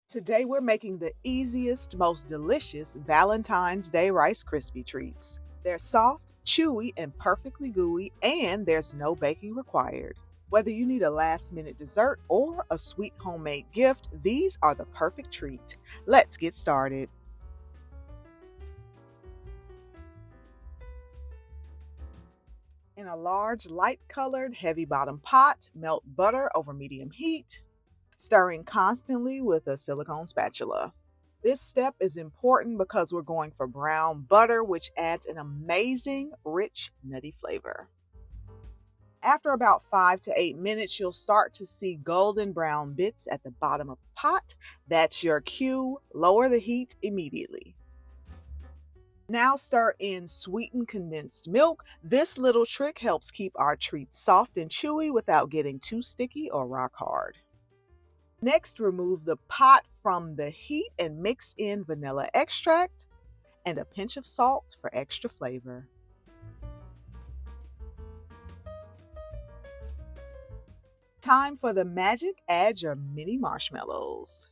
Today we're making the easiest, most delicious Valentine's Day Rice Krispie Treats. They're soft, chewy, and perfectly gooey, and there's no baking required. Whether you need a last-minute dessert or a sweet homemade gift, these are the perfect treat. Let's get started. In a large, light-colored, heavy-bottom pot, melt butter over medium heat, stirring constantly with a silicone spatula. This step is important because we're going for brown butter, which adds an amazing, rich, nutty flavor. After about 5 to 8 minutes, you'll start to see golden brown bits at the bottom of the pot. That's your cue. Lower the heat immediately. Now stir in sweetened condensed milk. This little trick helps keep our treats soft and chewy without getting too sticky or rock hard. Next, remove the pot from the heat and mix in vanilla extract and a pinch of salt for extra flavor. Time for the magic. Add your mini marshmallows.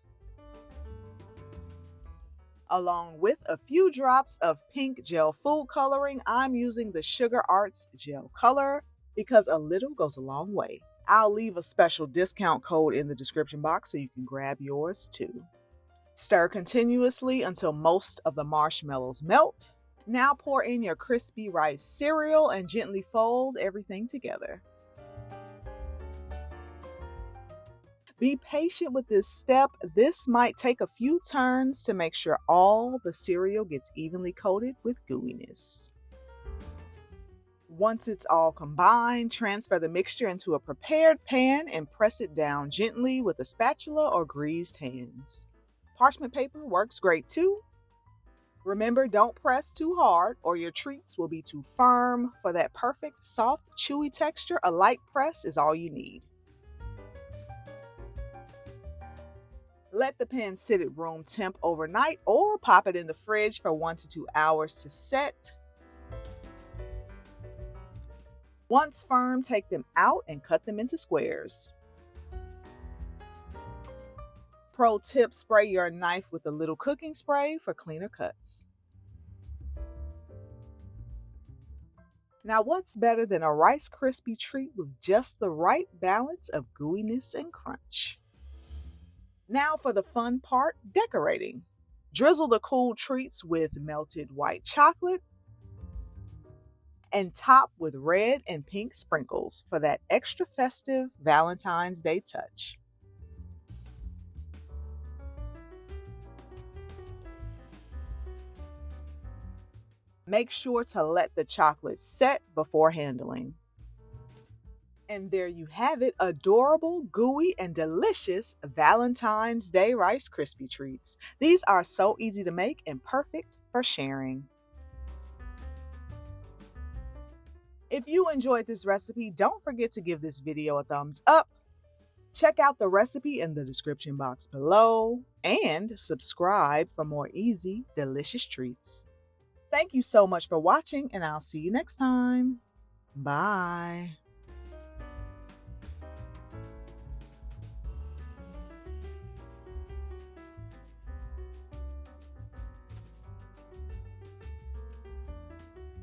Along with a few drops of pink gel food coloring, I'm using the Sugar Arts gel color because a little goes a long way. I'll leave a special discount code in the description box so you can grab yours too. Stir continuously until most of the marshmallows melt. Now pour in your crispy rice cereal and gently fold everything together. Be patient with this step. This might take a few turns to make sure all the cereal gets evenly coated with gooiness. Once it's all combined, transfer the mixture into a prepared pan and press it down gently with a spatula or greased hands. Parchment paper works great too. Remember, don't press too hard or your treats will be too firm. For that perfect, soft, chewy texture, a light press is all you need. Let the pan sit at room temp overnight or pop it in the fridge for 1 to 2 hours to set. Once firm, take them out and cut them into squares. Pro tip, spray your knife with a little cooking spray for cleaner cuts. Now, what's better than a Rice Krispie treat with just the right balance of gooiness and crunch? Now for the fun part, decorating. Drizzle the cool treats with melted white chocolate and top with red and pink sprinkles for that extra festive Valentine's Day touch. Make sure to let the chocolate set before handling. And there you have it, adorable, gooey, and delicious Valentine's Day Rice Krispie Treats. These are so easy to make and perfect for sharing. If you enjoyed this recipe, don't forget to give this video a thumbs up. Check out the recipe in the description box below and subscribe for more easy, delicious treats. Thank you so much for watching, and I'll see you next time. Bye.